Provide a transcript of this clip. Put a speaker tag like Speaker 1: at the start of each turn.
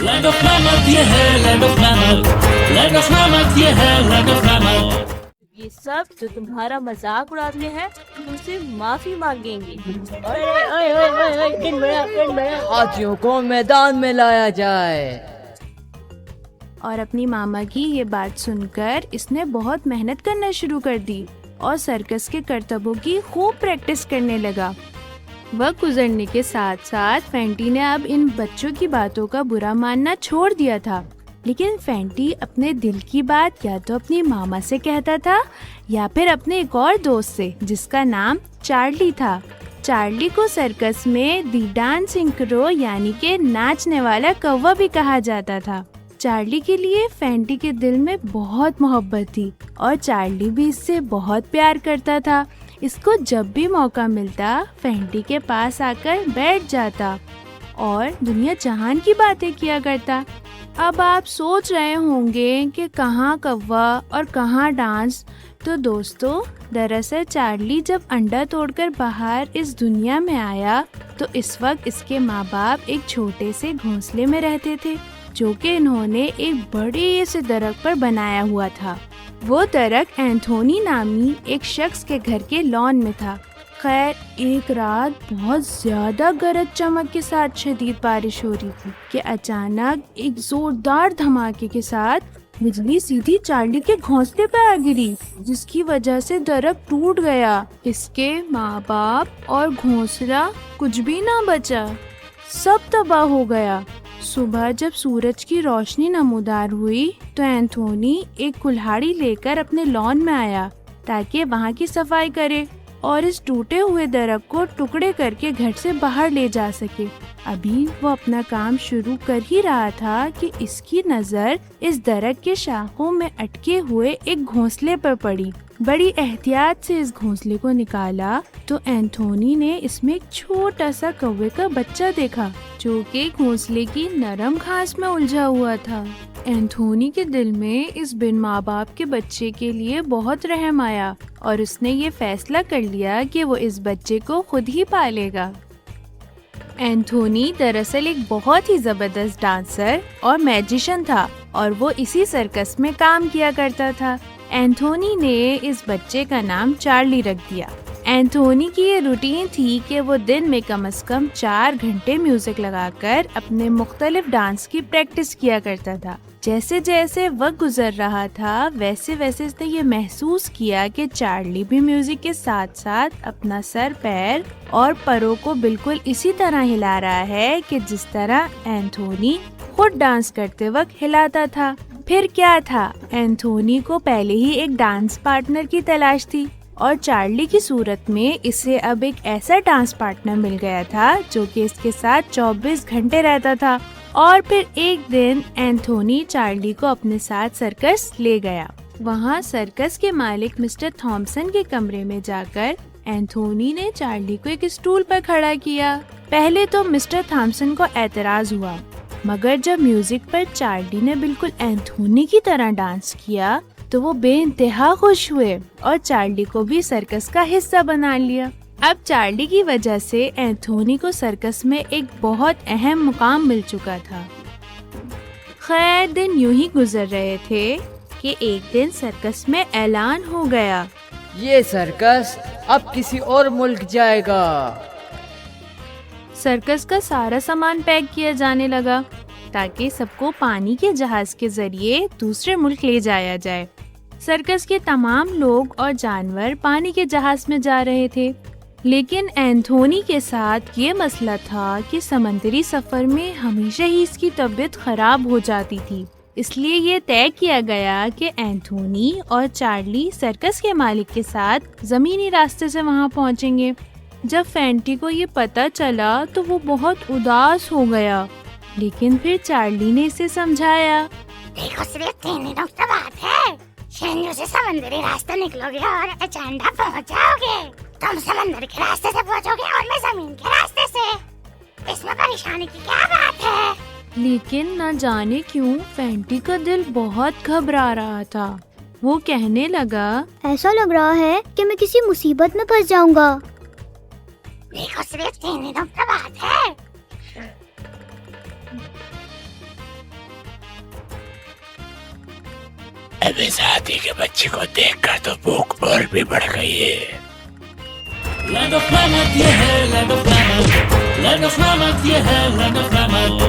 Speaker 1: Land of Mammoth, ये है Land of Mammoth, Land of Mammoth, ये है Land of Mammoth.
Speaker 2: ये सब जो तुम्हारा मजाक उड़ाते हैं तुमसे माफी मांगेंगे।
Speaker 3: हाथियों को मैदान में लाया जाए।
Speaker 4: और अपनी मामा की ये बात सुनकर इसने बहुत मेहनत करना शुरू कर दी और सर्कस के करतबों की खूब प्रैक्टिस करने लगा। वक्त गुजरने के साथ साथ फेंटी ने अब इन बच्चों की बातों का बुरा मानना छोड़ दिया था, लेकिन फेंटी अपने दिल की बात या तो अपनी मामा से कहता था या फिर अपने एक और दोस्त से जिसका नाम चार्ली था। चार्ली को सर्कस में दी डांसिंग क्रो यानी के नाचने वाला कौवा भी कहा जाता था। चार्ली के लिए फेंटी के दिल में बहुत मोहब्बत थी और चार्ली भी इससे बहुत प्यार करता था। इसको जब भी मौका मिलता फेंटी के पास आकर बैठ जाता और दुनिया जहान की बातें किया करता। अब आप सोच रहे होंगे कि कहाँ कौवा और कहाँ डांस। तो दोस्तों, दरअसल चार्ली जब अंडा तोड़कर बाहर इस दुनिया में आया तो इस वक्त इसके माँ बाप एक छोटे से घोंसले में रहते थे जो कि इन्होंने एक बड़े से दरख्त पर बनाया हुआ था। वो दरख्त एंथोनी नामी एक शख्स के घर के लॉन में था। खैर, एक रात बहुत ज्यादा गरज चमक के साथ शदीद बारिश हो रही थी कि अचानक एक जोरदार धमाके के साथ बिजली सीधी चार्ली के घोंसले पर आ गिरी, जिसकी वजह से दरख्त टूट गया। इसके माँ बाप और घोंसला कुछ भी ना बचा, सब तबाह हो गया। सुबह जब सूरज की रोशनी नमूदार हुई तो एंथोनी एक कुल्हाड़ी लेकर अपने लॉन में आया ताकि वहाँ की सफाई करे और इस टूटे हुए दरख्त को टुकड़े करके घर से बाहर ले जा सके। अभी वो अपना काम शुरू कर ही रहा था कि इसकी नजर इस दरख्त के शाखों में अटके हुए एक घोंसले पर पड़ी। बड़ी एहतियात से इस घोंसले को निकाला तो एंथोनी ने इसमें एक छोटा सा कौवे का बच्चा देखा जो कि घोंसले की नरम घास में उलझा हुआ था। एंथोनी के दिल में इस बिन माँ बाप के बच्चे के लिए बहुत रहम आया और उसने ये फैसला कर लिया कि वो इस बच्चे को खुद ही पालेगा। एंथोनी दरअसल एक बहुत ही जबरदस्त डांसर और मैजिशियन था और वो इसी सर्कस में काम किया करता था। एंथोनी ने इस बच्चे का नाम चार्ली रख दिया। एंथोनी की ये रूटीन थी कि वो दिन में कम से कम 4 घंटे म्यूजिक लगाकर अपने मुख्तलिफ डांस की प्रैक्टिस किया करता था। जैसे जैसे वक्त गुजर रहा था वैसे वैसे इसने ये महसूस किया कि चार्ली भी म्यूजिक के साथ साथ अपना सर, पैर और परों को बिल्कुल इसी तरह हिला रहा है कि जिस तरह एंथोनी खुद डांस करते वक्त हिलाता था। फिर क्या था, एंथोनी को पहले ही एक डांस पार्टनर की तलाश थी और चार्ली की सूरत में इसे अब एक ऐसा डांस पार्टनर मिल गया था जो कि इसके साथ 24 घंटे रहता था। और फिर एक दिन एंथोनी चार्ली को अपने साथ सर्कस ले गया। वहाँ सर्कस के मालिक मिस्टर थॉमसन के कमरे में जाकर एंथोनी ने चार्ली को एक स्टूल पर खड़ा किया। पहले तो मिस्टर थॉमसन को एतराज हुआ, मगर जब म्यूजिक पर चार्ली ने बिल्कुल एंथोनी की तरह डांस किया तो वो बेइंतहा खुश हुए और चार्ली को भी सर्कस का हिस्सा बना लिया। अब चार्ली की वजह से एंथोनी को सर्कस में एक बहुत अहम मुकाम मिल चुका था। खैर, दिन यूं ही गुजर रहे थे कि एक दिन सर्कस में ऐलान हो गया,
Speaker 3: ये सर्कस अब किसी और मुल्क जाएगा।
Speaker 4: सर्कस का सारा सामान पैक किया जाने लगा ताकि सबको पानी के जहाज के जरिए दूसरे मुल्क ले जाया जाए। सर्कस के तमाम लोग और जानवर पानी के जहाज में जा रहे थे, लेकिन एंथोनी के साथ ये मसला था कि समंदरी सफर में हमेशा ही इसकी तबीयत खराब हो जाती थी। इसलिए ये तय किया गया कि एंथोनी और चार्ली सर्कस के मालिक के साथ जमीनी रास्ते से वहाँ पहुँचेंगे। जब फेंटी को ये पता चला तो वो बहुत उदास हो गया, लेकिन फिर चार्ली ने इसे समझाया,
Speaker 5: देखो, सिर्फ 3 दिनों की बात है। शेन्यू से समंदरी रास्ते निकलोगे और अचांडा पहुंच जाओगे। तुम समंदर के रास्ते से पहुंचोगे और मैं जमीन के रास्ते से। इसमें परेशानी की क्या बात है?
Speaker 4: लेकिन न जाने क्यों फेंटी का दिल बहुत घबरा रहा था। वो कहने लगा,
Speaker 6: ऐसा लग रहा है कि मैं किसी मुसीबत में फंस जाऊंगा।
Speaker 5: देखो, सिर्फ 3 दिनों की बात है।
Speaker 7: अबे साथी के बच्चे को देखकर तो भूख और भी बढ़ गई है।
Speaker 1: Land of Planet, ये है Land of Planet, Land of Planet, ये है Land of Planet।